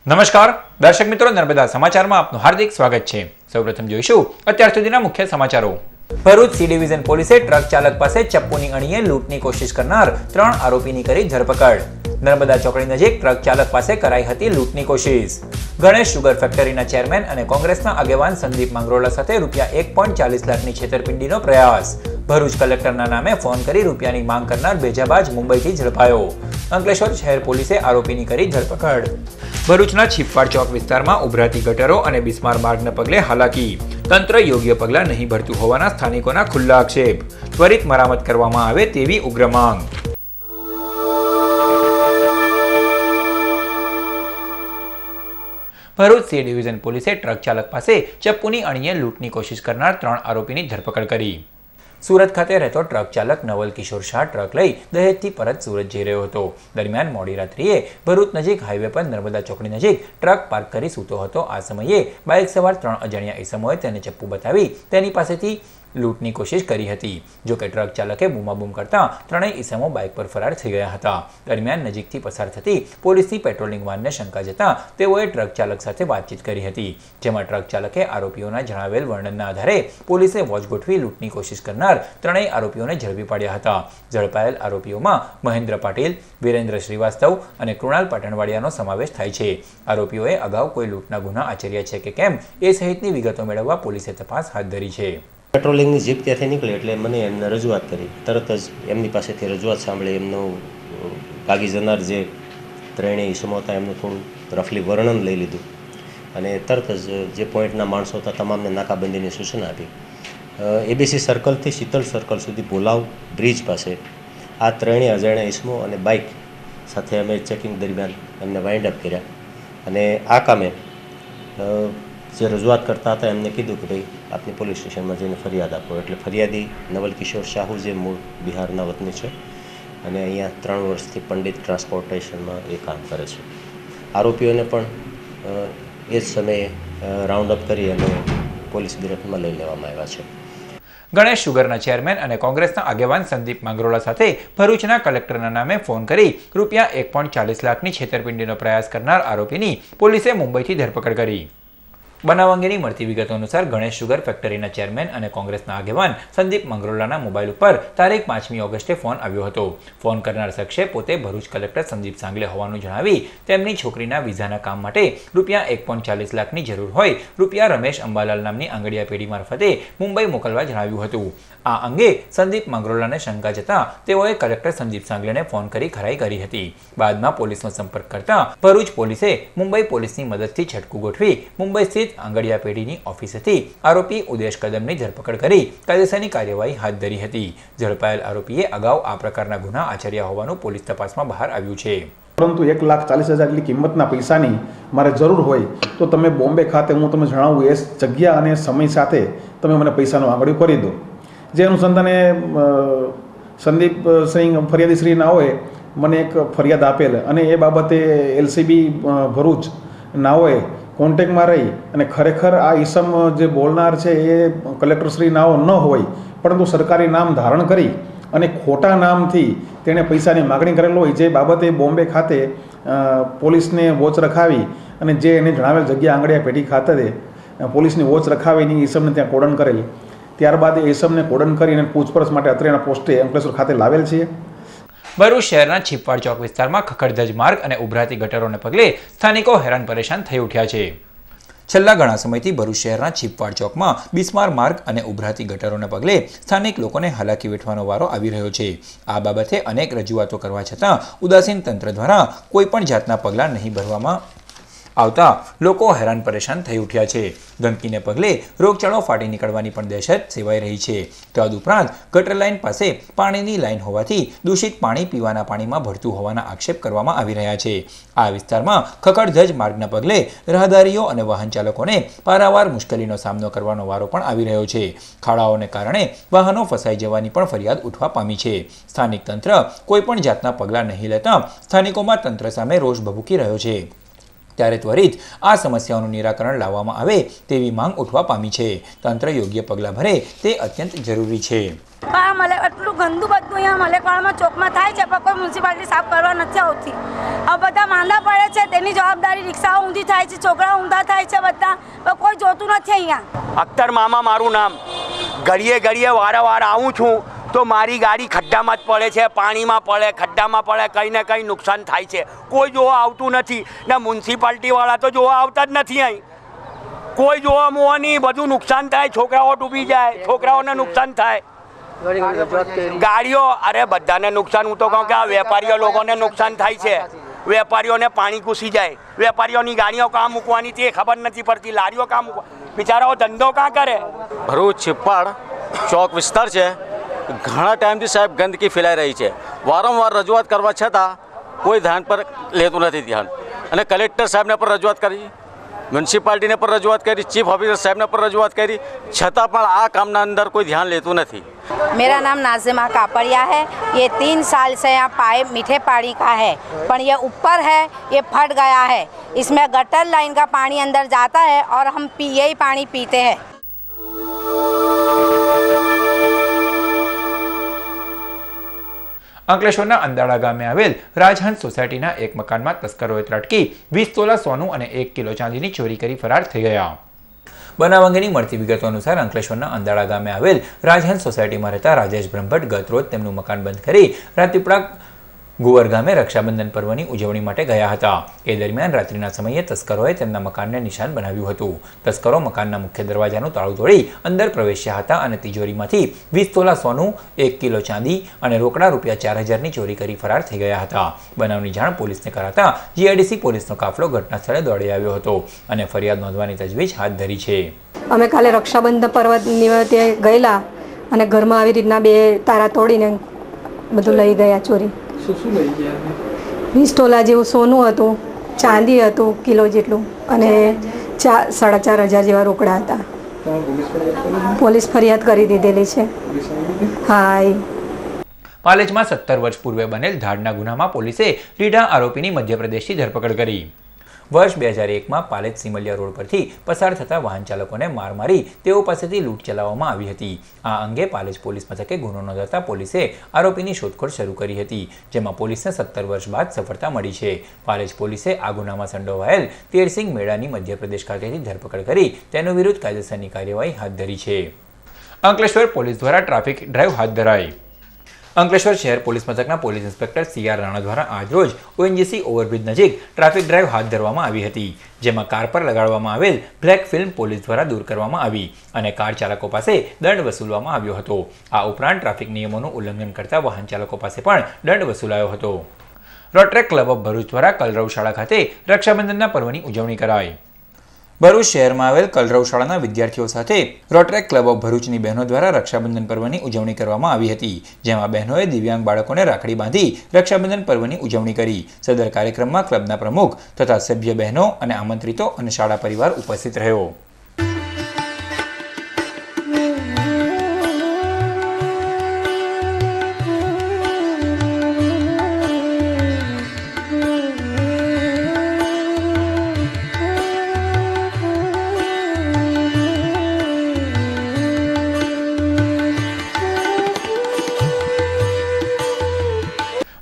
નમસ્કાર દર્શક મિત્રો, નર્મદા સમાચારમાં આપનું હાર્દિક સ્વાગત છે। સૌપ્રથમ જોઈશું અત્યાર સુધીના મુખ્ય સમાચારો। ભરૂચ સી ડિવિઝન પોલીસે ટ્રક ચાલક પાસે ચપ્પુની અણીએ લૂંટની કોશિશ કરનાર 3 આરોપીની કરી ધરપકડ। નર્મદા ચોકડી નજીક ટ્રક ચાલક પાસે કરાઈ હતી લૂંટની કોશિશ। ગણેશ શુગર ફેક્ટરીના ચેરમેન અને કોંગ્રેસના આગેવાન સંદીપ માંગરોલા સાથે રૂપિયા 1.40 લાખની છેતરપિંડીનો પ્રયાસ। ભરૂચ કલેક્ટરના નામે ફોન કરી રૂપિયાની માંગ કરનાર બેજાબાજ મુંબઈથી ઝડપાયો। અંકલેશ્વર શહેર પોલીસે આરોપીની કરી ધરપકડ। ભરૂચના છીપવાડ ચોક વિસ્તારમાં ઉભરાતી ગટરો અને બિસ્માર માર્ગને પગલે હાલાકી, તંત્ર યોગ્ય પગલાં નહીં ભરતું હોવાના સ્થાનિકોના ખુલ્લા આક્ષેપ। ત્વરિત મરામત કરવામાં આવે તેવી ઉગ્ર માંગ। ભરૂચ સી ડિવિઝન પોલીસે ટ્રક ચાલક પાસે ચપ્પુની અણીએ લૂંટની કોશિશ કરનાર 3 આરોપીની ધરપકડ કરી। સુરત ખાતે રહેતો ટ્રક ચાલક નવલ કિશોર શાહ ટ્રક લઈ દહેજથી પરત સુરત જઈ રહ્યો હતો। દરમિયાન મોડી રાત્રિએ ભરૂચ નજીક હાઈવે પર નર્મદા ચોકડી નજીક ટ્રક પાર્ક કરી સૂતો હતો। આ સમયે બાઇક સવાર 3 અજાણ્યા ઈસમોએ તેને ચપ્પુ બતાવી તેની પાસેથી લૂંટની કોશિશ કરી હતી। જોકે ટ્રક ચાલકે બૂમાબૂમ કરતા ત્રણેય ઈસમો બાઇક પર ફરાર થઈ ગયા હતા। દરમિયાન નજીકથી પસાર થતી પોલીસની પેટ્રોલિંગ વાનને શંકા જતા તેઓએ ટ્રક ચાલક સાથે વાતચીત કરી હતી, જેમાં ટ્રક ચાલકે આરોપીઓના જણાવેલ વર્ણનના આધારે પોલીસે વોચ ગોઠવી લૂંટની કોશિશ કરનાર ત્રણેય આરોપીઓને ઝડપી પાડ્યા હતા। ઝડપાયેલ આરોપીઓમાં મહેન્દ્ર પાટીલ, વિરેન્દ્ર શ્રીવાસ્તવ અને કૃણાલ પાટણવાડિયાનો સમાવેશ થાય છે। આરોપીઓએ અગાઉ કોઈ લૂંટના ગુના આચર્યા છે કે કેમ એ સહિતની વિગતો મેળવવા પોલીસે તપાસ હાથ ધરી છે। પેટ્રોલિંગની જીપ ત્યાંથી નીકળી એટલે મને એમને રજૂઆત કરી। તરત જ એમની પાસેથી રજૂઆત સાંભળી એમનું ભાગી જનાર જે ત્રણેય ઈસમો હતા એમનું થોડું રફલી વર્ણન લઈ લીધું અને તરત જ જે પોઈન્ટના માણસો હતા તમામને નાકાબંધીની સૂચના આપી। એબીસી સર્કલથી શીતલ સર્કલ સુધી ભોલાવ બ્રિજ પાસે આ ત્રણેય અજાણ્યા ઈસમો અને બાઇક સાથે અમે ચેકિંગ દરમિયાન એમને વાઇન્ડ અપ કર્યા અને આ કામે જે રજૂઆત કરતા હતા એમને કીધું કે ભાઈ આપની પોલીસ સ્ટેશનમાં જઈને ફરિયાદ આપો। એટલે ફરિયાદી નવલ કિશોર શાહુ જે મૂળ બિહારના વતની છે અને અહીંયા 3 વર્ષથી પંડિત ટ્રાન્સપોર્ટેશનમાં એ કામ કરે છે। આરોપીઓને પણ એ જ સમયે રાઉન્ડ અપ કરી અને પોલીસ ગિરફમાં લઈ લેવામાં આવ્યા છે। ગણેશ શુગરના ચેરમેન અને કોંગ્રેસના આગેવાન સંદીપ માંગરોલા સાથે ભરૂચના કલેક્ટરના નામે ફોન કરી રૂપિયા 1.40 લાખની છેતરપિંડીનો પ્રયાસ કરનાર આરોપીની પોલીસે મુંબઈથી ધરપકડ કરી। બનાવ અંગેની મળતી વિગતો અનુસાર ગણેશ શુગર ફેક્ટરીના ચેરમેન અને કોંગ્રેસના આગેવાન સંદીપ મંગરોલાના મોબાઈલ ઉપર તારીખ 5મી ઓગસ્ટે ફોન આવ્યો હતો। ફોન કરનાર શખ્સે પોતે ભરૂચ કલેક્ટર સંદીપ સાંગલે હોવાનું જણાવી તેમની છોકરીના વિઝાના કામ માટે રૂપિયા 1.40 લાખની જરૂર હોય રૂપિયા રમેશ અંબાલાલ નામની આંગડિયા પેઢી મારફતે મુંબઈ મોકલવા જણાવ્યું હતું। આ અંગે સંદીપ મંગરોલાને શંકા જતા તેઓએ કલેક્ટર સંદીપ સાંગલેને ફોન કરી ખરાઈ કરી હતી। બાદમાં પોલીસનો સંપર્ક કરતા ભરૂચ પોલીસે મુંબઈ પોલીસની મદદથી છટકું ગોઠવી મુંબઈ સ્થિત આંગડિયા પેઢીની ઓફિસેથી આરોપી ઉદેશ કદમની ધરપકડ કરી કાયદેસરની કાર્યવાહી હાથ ધરી હતી। ઝડપાયેલ આરોપીએ અગાઉ આ પ્રકારના ગુના આચર્યા હોવાનું પોલીસ તપાસમાં બહાર આવ્યું છે। પરંતુ 1,40,000 જેટલી કિંમતના પૈસાની મારે જરૂર હોય તો તમે બોમ્બે ખાતે હું તમને જણાવું એ જગ્યા અને સમય સાથે તમે મને પૈસાનો આંગળીઓ કરી દો। જે અનુસંધાને સંદીપ સિંહ ફરિયાદી શ્રી નાઓએ મને એક ફરિયાદ આપેલ અને એ બાબતે એલસીબી ભરૂચ નાઓએ કોન્ટેક્ટમાં રહી અને ખરેખર આ ઈસમ જે બોલનાર છે એ કલેક્ટરશ્રી નાઓ ન હોય પરંતુ સરકારી નામ ધારણ કરી અને ખોટા નામથી તેણે પૈસાની માગણી કરેલ હોય, જે બાબતે બોમ્બે ખાતે પોલીસને વોચ રખાવી અને જે એને જણાવેલ જગ્યા આંગડિયા પેઢી ખાતે પોલીસની વોચ રખાવીને ઈસમને ત્યાં કોડન કરેલ। ત્યારબાદ એ ઈસમને કોડન કરીને પૂછપરછ માટે અત્રેના પોસ્ટે અંકલેશ્વર ખાતે લાવેલ છે। ભરૂચ શહેરના છીપવાડ ચોક વિસ્તારમાં ખખડધજ માર્ગ અને ઉભરાતી ગટરોને પગલે સ્થાનિકો હેરાન પરેશાન થઈ ઉઠ્યા છે। છેલ્લા ઘણા સમયથી ભરૂચ શહેરના છીપવાડ ચોકમાં બિસ્માર માર્ગ અને ઉભરાતી ગટરોને પગલે સ્થાનિક લોકોને હાલાકી વેઠવાનો વારો આવી રહ્યો છે। આ બાબતે અનેક રજૂઆતો કરવા છતાં ઉદાસીન તંત્ર દ્વારા કોઈ પણ જાતના પગલાં નહીં ભરવામાં આવતા લોકો હેરાન પરેશાન થઈ ઉઠ્યા છે। ગંદકીને પગલે રોગચાળો ફાટી નીકળવાની પણ દહેશત સેવાઈ રહી છે। તદુપરાંત ગટર લાઇન પાસે પાણીની લાઇન હોવાથી દૂષિત પાણી પીવાના પાણીમાં ભળતું હોવાના આક્ષેપ કરવામાં આવી રહ્યા છે। આ વિસ્તારમાં ખખડધજ માર્ગના પગલે રાહદારીઓ અને વાહન ચાલકોને પારાવાર મુશ્કેલીનો સામનો કરવાનો વારો પણ આવી રહ્યો છે। ખાડાઓને કારણે વાહનો ફસાઈ જવાની પણ ફરિયાદ ઉઠવા પામી છે। સ્થાનિક તંત્ર કોઈ પણ જાતના પગલાં નહીં લેતા સ્થાનિકોમાં તંત્ર સામે રોષ ભભૂકી રહ્યો છે। ત્યારે ત્વરિત આ સમસ્યાઓનું નિરાકરણ લાવવામાં આવે તેવી માંગ ઉઠવા પામી છે। તંત્ર યોગ્ય પગલાં ભરે તે અત્યંત જરૂરી છે। પણ મળે એટલું ગંદુ બધું અહીંયા મલેકવાડામાં ચોકમાં થાય છે, પણ કોઈ મ્યુનિસિપાલિટી સાફ કરવા નથી આવતી. હવે બધા માંદા પડે છે, તેની જવાબદારી રિક્ષાઓ ઊંધી થાય છે, છોકરાઓ ઊંધા થાય છે, બધા પણ કોઈ જોતું નથી અહીંયા. અખ્તર મામા મારું નામ. ઘડીએ ઘડીએ વારંવાર આવું છું તો મારી ગાડી ખડ્ડામાં જ પડે છે, પાણીમાં પડે, ખડ્ડામાં પડે, કંઈ ને કંઈ નુકસાન થાય છે. કોઈ જોવા આવતું નથી ને મ્યુનિસિપાલિટીવાળા તો જોવા આવતા જ નથી. અહીં કોઈ જોવા મોવા નહીં, બધું નુકસાન થાય, છોકરાઓ ડૂબી જાય, છોકરાઓને નુકસાન થાય, ગાડીઓ, અરે બધાને નુકસાન. હું તો કહું કે આ વેપારીઓ લોકોને નુકસાન થાય છે. વેપારીઓને પાણી ઘૂસી જાય, વેપારીઓની ગાડીઓ કાં મૂકવાની તે ખબર નથી પડતી, લારીઓ કાં મૂકવા, બિચારાઓ ધંધો કાં કરે. ભરૂચ છિપ્પાડ ચોક વિસ્તાર છે. ઘણા ટાઈમથી સાહેબ ગંદકી ફેલાઈ રહી છે. વારંવાર રજૂઆત કરવા છતાં કોઈ ધ્યાન પર લેતું નથી ધ્યાન. અને કલેક્ટર સાહેબને પર રજૂઆત કરી, મ્યુનિસિપાલિટીને પર રજૂઆત કરી, ચીફ ઓફિસર સાહેબને પર રજૂઆત કરી, છતાં પણ આ કામના અંદર કોઈ ધ્યાન લેતું નથી. मेरा नाम नाज़िमा कापड़िया है. ये 3 साल से यहाँ पाइप मीठे पानी का है, पर ये ऊपर है, ये फट गया है. इसमें गटर लाइन का पानी अंदर जाता है और हम यही पानी पीते हैं. અંકલેશ્વરના અંદાળા ગામે આવેલ રાજહંસ સોસાયટીના એક મકાનમાં તસ્કરોએ ત્રાટકી 20 તોલા સોનું અને 1 કિલો ચાંદીની ચોરી કરી ફરાર થઈ ગયા. બનાવ અંગેની મળતી વિગતો અનુસાર અંકલેશ્વરના અંદાળા ગામે આવેલ રાજહંસ સોસાયટીમાં રહેતા રાજેશ બ્રહ્મભટ્ટ ગત રોજ તેમનું મકાન બંધ કરી રાજપીપળા ગુવર ગામે રક્ષાબંધન પર્વની ઉજવણી માટે ગયા હતા. એ દરમિયાન રાત્રિના સમયે તસ્કરોએ તેમના મકાનને નિશાન બનાવ્યું હતું. તસ્કરો મકાનના મુખ્ય દરવાજાનું તાળું તોડી અંદર પ્રવેશ્યા હતા અને તિજોરીમાંથી 20 તોલા સોનું, 1 કિલો ચાંદી અને રોકડા ₹4000ની ચોરી કરી ફરાર થઈ ગયા હતા. બનાવની જાણ પોલીસને કરાતા જીઆઈડીસી પોલીસનો કાફલો ઘટના સ્થળે દોડી આવ્યો હતો અને ફરિયાદ નોંધવાની તજવીજ હાથ ધરી છે. અમે કાલે રક્ષાબંધન પર્વ નિમિત્તે ગયેલા અને ઘરમાં આવી રીતના 2 તારા તોડીને બધું લઈ ગયા ચોરી. 20 તોલા જેવું સોનું હતું, ચાંદી હતું કિલો જેટલું અને 4500 જેવા રોકડા હતા. પોલીસ ફરિયાદ કરી દીધેલી છે. હા. પાલેજમાં 17 વર્ષ પૂર્વે બનેલ ધાડના ગુનામાં પોલીસે રીઢા આરોપીની મધ્યપ્રદેશથી ધરપકડ કરી. વર્ષ 2001માં પાલેજ સિમલિયા રોડ પરથી પસાર થતા વાહન ચાલકોને માર મારી તેઓ પાસેથી લૂંટ ચલાવવામાં આવી હતી. આ અંગે પાલેજ પોલીસ મથકે ગુનો નોંધાતા પોલીસે આરોપીની શોધખોળ શરૂ કરી હતી, જેમાં પોલીસને 17 વર્ષ બાદ સફળતા મળી છે. પાલેજ પોલીસે આ ગુનામાં સંડોવાયેલ તેરસિંગ મેળાની મધ્યપ્રદેશ ખાતેથી ધરપકડ કરી તેનો વિરુદ્ધ કાયદેસરની કાર્યવાહી હાથ ધરી છે. અંકલેશ્વર પોલીસ દ્વારા ટ્રાફિક ડ્રાઈવ હાથ ધરાઈ. અંકલેશ્વર શહેર પોલીસ મથકના પોલીસ ઇન્સ્પેક્ટર CR રાણા દ્વારા આજરોજ ONGC ઓવરબ્રિજ નજીક ટ્રાફિક ડ્રાઈવ હાથ ધરવામાં આવી હતી, જેમાં કાર પર લગાડવામાં આવેલ બ્લેક ફિલ્મ પોલીસ દ્વારા દૂર કરવામાં આવી અને કાર ચાલકો પાસે દંડ વસૂલવામાં આવ્યો હતો. આ ઉપરાંત ટ્રાફિક નિયમોનું ઉલ્લંઘન કરતા વાહન ચાલકો પાસે પણ દંડ વસૂલાયો હતો. રોટરેક ક્લબ ઓફ ભરૂચ દ્વારા કલરવ શાળા ખાતે રક્ષાબંધનના પર્વની ઉજવણી કરાઈ. ભરૂચ શહેરમાં આવેલ કલરવ શાળાના વિદ્યાર્થીઓ સાથે રોટરેક ક્લબ ઓફ ભરૂચની બહેનો દ્વારા રક્ષાબંધન પર્વની ઉજવણી કરવામાં આવી હતી, જેમાં બહેનોએ દિવ્યાંગ બાળકોને રાખડી બાંધી રક્ષાબંધન પર્વની ઉજવણી કરી. સદર કાર્યક્રમમાં ક્લબના પ્રમુખ તથા સભ્ય બહેનો અને આમંત્રિતો અને શાળા પરિવાર ઉપસ્થિત રહ્યો.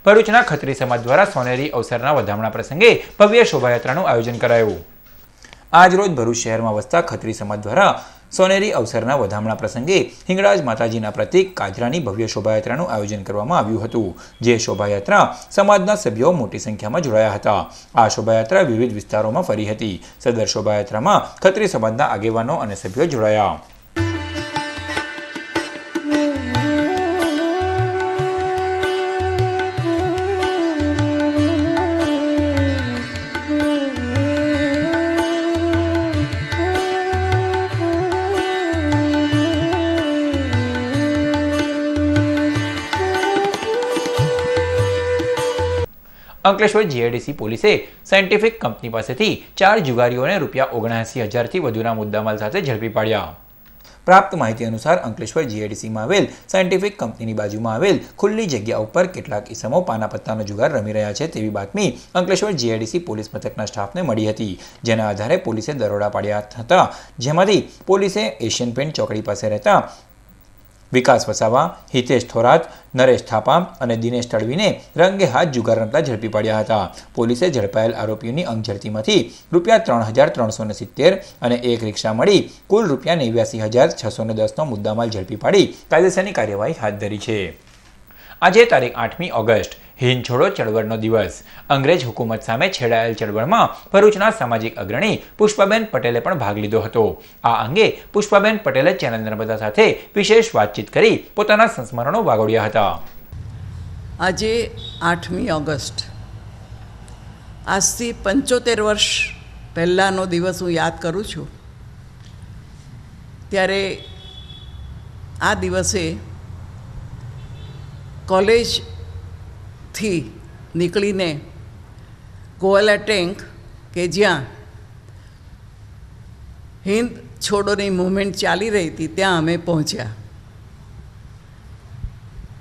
ભરૂચના ખત્રી સમાજ દ્વારા સોનેરી અવસરના વધામણા પ્રસંગે ભવ્ય શોભાયાત્રાનું આયોજન કરાયું. આજ રોજ ભરૂચ શહેરમાં વસતા ખત્રી સમાજ દ્વારા સોનેરી અવસરના વધામણા પ્રસંગે હિંગળાજ માતાજીના પ્રતીક કાજરાની ભવ્ય શોભાયાત્રાનું આયોજન કરવામાં આવ્યું હતું, જે શોભાયાત્રા સમાજના સભ્યો મોટી સંખ્યામાં જોડાયા હતા. આ શોભાયાત્રા વિવિધ વિસ્તારોમાં ફરી હતી. સદર શોભાયાત્રામાં ખત્રી સમાજના આગેવાનો અને સભ્યો જોડાયા. અંકલેશ્વર જીઆઈડીસી પોલીસે સાયન્ટિફિક કંપની પાસેથી 4 જુગારીઓને ₹79,000થી વધુના મુદ્દામાલ સાથે ઝડપી પાડ્યા. પ્રાપ્ત માહિતી અનુસાર અંકલેશ્વર જીઆઈડીસીમાં આવેલ સાયન્ટિફિક કંપનીની બાજુમાં આવેલ ખુલ્લી જગ્યા ઉપર કેટલાક ઇસમો પાના પત્તાનો જુગાર રમી રહ્યા છે તેવી બાતમી અંકલેશ્વર જીઆઈડીસી પોલીસ મથકના સ્ટાફને મળી હતી, જેના આધારે પોલીસે દરોડા પાડ્યા હતા, જેમાંથી પોલીસે એશિયન પેન્ટ ચોકડી પાસે રહેતા વિકાસ વસાવા, હિતેશ થોરાત, નરેશ થાપા અને દિનેશ તડવીને રંગે હાથ જુગાર રમતા ઝડપી પાડ્યા હતા. પોલીસે ઝડપાયેલ આરોપીઓની અંગઝડતીમાંથી ₹3,370 અને એક રિક્ષા મળી કુલ ₹89,610નો મુદ્દામાલ ઝડપી પાડી કાયદેસરની કાર્યવાહી હાથ ધરી છે. આજે તારીખ 8મી ઓગસ્ટ હિંદ છોડો ચળવળનો દિવસ. અંગ્રેજ હુકુમત સામે છેડાયેલ ચળવળમાં ભરૂચના સામાજિક અગ્રણી પુષ્પાબેન પટેલે પણ ભાગ લીધો હતો. આ અંગે પુષ્પાબેન પટેલે ચેનલ નર્મદા સાથે વિશેષ વાતચીત કરી પોતાના સંસ્મરણો વાગોડ્યા હતા. આજે 8મી ઓગસ્ટ આજથી 75 વર્ષ પહેલાંનો દિવસ હું યાદ કરું છું. ત્યારે આ દિવસે કોલેજથી નીકળીને ગોવાલા ટેન્ક કે જ્યાં હિંદ છોડોની મૂવમેન્ટ ચાલી રહી હતી ત્યાં અમે પહોંચ્યા.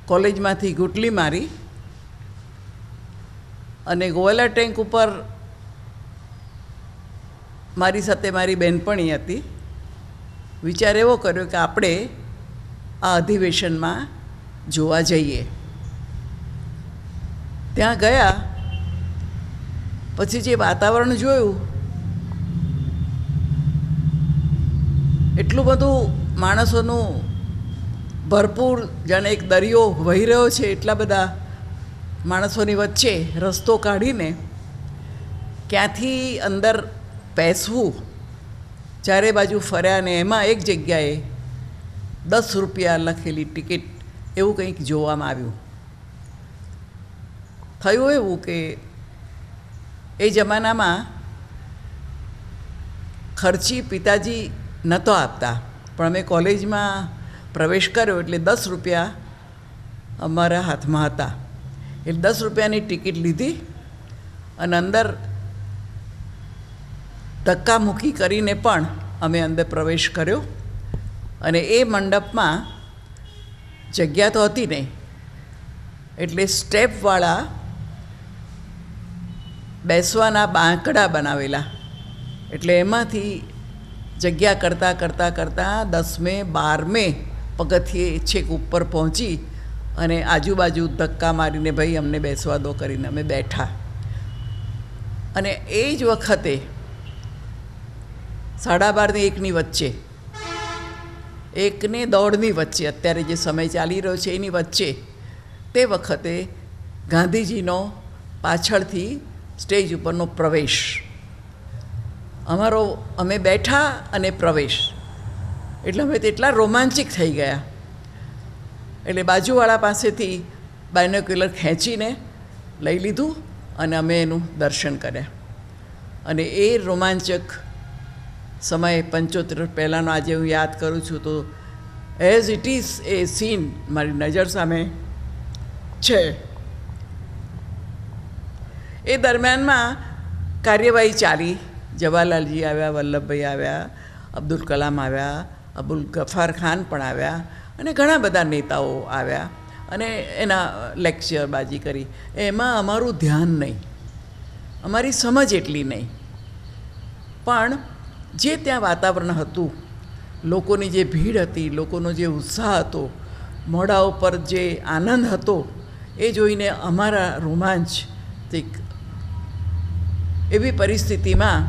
કોલેજમાંથી ગુટલી મારી અને ગોવાલા ટેન્ક ઉપર મારી સાથે મારી બહેનપણી હતી. વિચાર એવો કર્યો કે આપણે આ અધિવેશનમાં જોવા જઈએ. ત્યાં ગયા પછી જે વાતાવરણ જોયું, એટલું બધું માણસોનું ભરપૂર, જાણે એક દરિયો વહી રહ્યો છે એટલા બધા માણસોની વચ્ચે રસ્તો કાઢીને ક્યાંથી અંદર બેસવું, ચારે બાજુ ફર્યા ને એમાં એક જગ્યાએ ₹10 લખેલી ટિકિટ એવું કંઈક જોવામાં આવ્યું. થયું એવું કે એ જમાનામાં ખર્ચી પિતાજી નહોતો આપતા, પણ અમે કોલેજમાં પ્રવેશ કર્યો એટલે ₹10 અમારા હાથમાં હતા. એટલે ₹10ની ટિકિટ લીધી અને અંદર ધક્કામુક્કી કરીને પણ અમે અંદર પ્રવેશ કર્યો. અને એ મંડપમાં જગ્યા તો હતી નહીં, એટલે સ્ટેપવાળા બેસવાના બાંકડા બનાવેલા, એટલે એમાંથી જગ્યા કરતાં કરતાં કરતાં 10મે 12મે પગથિયે છેક ઉપર પહોંચી અને આજુબાજુ ધક્કા મારીને ભાઈ અમને બેસવા દો કરીને અમે બેઠા. અને એ જ વખતે 12:30 ને 1ની વચ્ચે, 1 ને 1:30ની વચ્ચે, અત્યારે જે સમય ચાલી રહ્યો છે એની વચ્ચે, તે વખતે ગાંધીજીનો પાછળથી સ્ટેજ ઉપરનો પ્રવેશ, અમે બેઠા અને પ્રવેશ, એટલે અમે તેટલા રોમાંચિત થઈ ગયા. એટલે બાજુવાળા પાસેથી બાયનોક્યુલર ખેંચીને લઈ લીધું અને અમે એનું દર્શન કર્યા. અને એ રોમાંચક સમય 75 પહેલાંનો આજે હું યાદ કરું છું તો as it is A scene મારી નજર સામે છે. એ દરમિયાનમાં કાર્યવાહી ચાલી. જવાહરલાલજી આવ્યા, વલ્લભભાઈ આવ્યા, અબ્દુલ કલામ આવ્યા, અબુલ ગફાર ખાન પણ આવ્યા અને ઘણા બધા નેતાઓ આવ્યા અને એના લેક્ચરબાજી કરી. એમાં અમારું ધ્યાન નહીં, અમારી સમજ એટલી નહીં, પણ જે ત્યાં વાતાવરણ હતું, લોકોની જે ભીડ હતી, લોકોનો જે ઉત્સાહ હતો, મોઢા ઉપર જે આનંદ હતો, એ જોઈને અમારા રોમાંચિત એવી પરિસ્થિતિમાં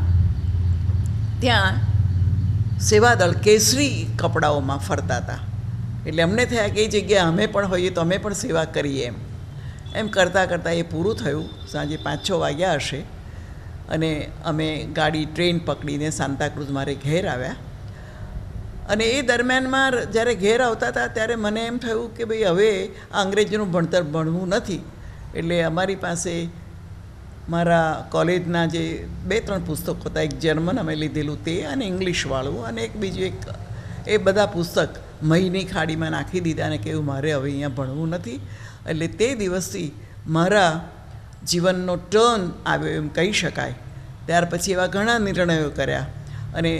ત્યાં સેવાદળ કેસરી કપડાઓમાં ફરતા હતા. એટલે અમને થયા કે એ જગ્યાએ અમે પણ હોઈએ તો અમે પણ સેવા કરીએ. એમ કરતાં કરતાં એ પૂરું થયું. સાંજે 5-6 વાગ્યા હશે અને અમે ગાડી ટ્રેન પકડીને સાંતાક્રુઝ મારે ઘેર આવ્યા. અને એ દરમિયાનમાં જ્યારે ઘેર આવતા હતા ત્યારે મને એમ થયું કે ભાઈ હવે આ અંગ્રેજીનું ભણતર ભણવું નથી. એટલે અમારી પાસે મારા કોલેજના જે 2-3 પુસ્તકો હતા, એક જર્મન અમે લીધેલું તે અને ઇંગ્લિશવાળું, અને એક બીજું એક, એ બધા પુસ્તક મહીની ખાડીમાં નાખી દીધા અને કહ્યું મારે હવે અહીંયા ભણવું નથી. એટલે તે દિવસથી મારા જીવનનો ટર્ન આવ્યો એમ કહી શકાય. ત્યાર પછી એવા ઘણા નિર્ણયો કર્યા અને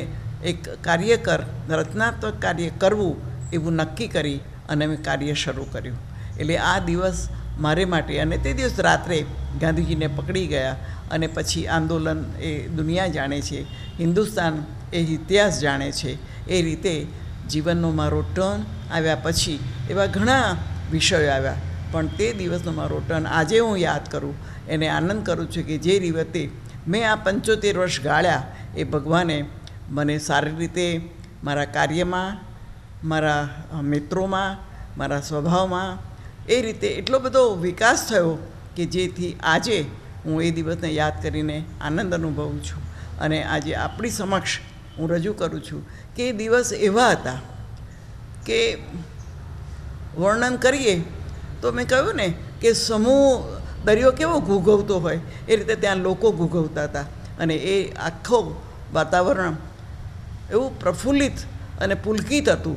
એક કાર્યકર, રચનાત્મક કાર્ય કરવું એવું નક્કી કરી અને મેં કાર્ય શરૂ કર્યું. એટલે આ દિવસ મારે માટે, અને તે દિવસ રાત્રે ગાંધીજીને પકડી ગયા અને પછી આંદોલન એ દુનિયા જાણે છે, હિન્દુસ્તાન એ ઇતિહાસ જાણે છે, એ રીતે જીવનનો મારો ટર્ન આવ્યા પછી એવા ઘણા વિષયો આવ્યા, પણ તે દિવસનો મારો ટર્ન આજે હું યાદ કરું, એને આનંદ કરું છું કે જે રીતે મેં આ 75 વર્ષ ગાળ્યા એ ભગવાને મને સારી રીતે મારા કાર્યમાં, મારા મિત્રોમાં, મારા સ્વભાવમાં એ રીતે એટલો બધો વિકાસ થયો કે જેથી આજે હું એ દિવસને યાદ કરીને આનંદ અનુભવું છું. અને આજે આપણી સમક્ષ હું રજૂ કરું છું કે એ દિવસ એવા હતા કે વર્ણન કરીએ તો મેં કહ્યું ને કે સમૂહ દરિયો કેવો ઘૂઘવતો હોય એ રીતે ત્યાં લોકો ઘૂઘવતા હતા, અને એ આખો વાતાવરણ એવું પ્રફુલ્લિત અને પુલકિત હતું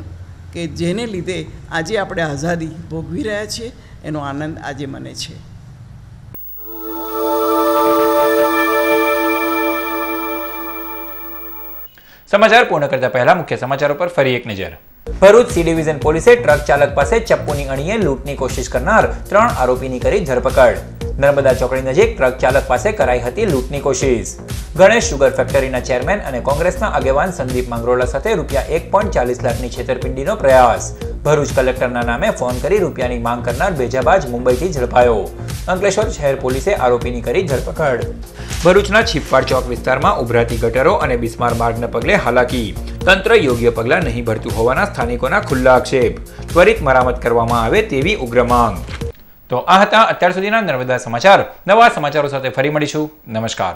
કે જેને લીધે આજે આપણે આઝાદી ભોગવી રહ્યા છીએ, એનો આનંદ આજે મને છે. સમાચાર પૂર્ણ કરતા પહેલા મુખ્ય સમાચારો પર ફરી એક નજર. ભરૂચ સી ડિવિઝન પોલીસે ટ્રક ચાલક પાસે ચપ્પુની અણીએ લૂંટની કોશિશ કરનાર 3 આરોપીની કરી ધરપકડ. નર્મદા ચોકડી નજીક ટ્રક ચાલક પાસે કરાઈ હતી લૂંટની કોશિશ. ગણેશ શુગર ફેક્ટરીના ચેરમેન અને કોંગ્રેસના આગેવાન સંદીપ માંગરોળા સાથે ₹1.40 લાખની છેતરપિંડીનો પ્રયાસ. ભરૂચ કલેક્ટરના નામે ફોન કરી રૂપિયાની માંગ કરનાર બેજાબાજ મુંબઈથી ઝડપાયો. અંકલેશ્વર શહેર પોલીસે આરોપીની કરી ધરપકડ. ભરૂચના છીપવાડ ચોક વિસ્તારમાં ઉભરાતી ગટરો અને બિસ્માર માર્ગને પગલે હાલાકી. તંત્ર યોગ્ય પગલાં નહીં ભરતું હોવાના સ્થાનિકોના ખુલ્લા આક્ષેપ. ત્વરિત મરામત કરવામાં આવે તેવી ઉગ્ર માંગ. તો આ હતા અત્યાર સુધીના નર્મદા સમાચાર. નવા સમાચારો સાથે ફરી મળીશું. નમસ્કાર.